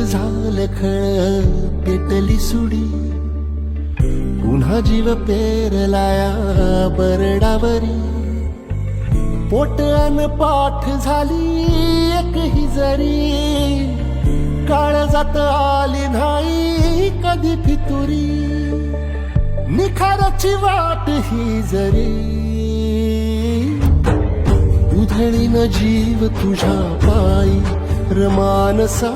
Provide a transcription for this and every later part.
झालं खळ पेटली सुडी, पुन्हा जीव पेरलाया बरडावरी. पोट अन पाठ झाली एक ही जरी, काळजात आली नाही कधी फितुरी. निखाराची वाट ही जरी, उधळीन जीव तुझ्या पायी रमानसा,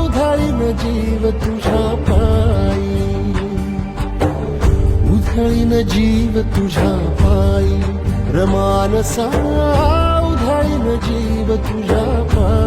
उधळीन जीव तुझ्या पायी, उधळीन जीव तुझ्या पायी रमानसा, उधळीन जीव तुझ्या पायी.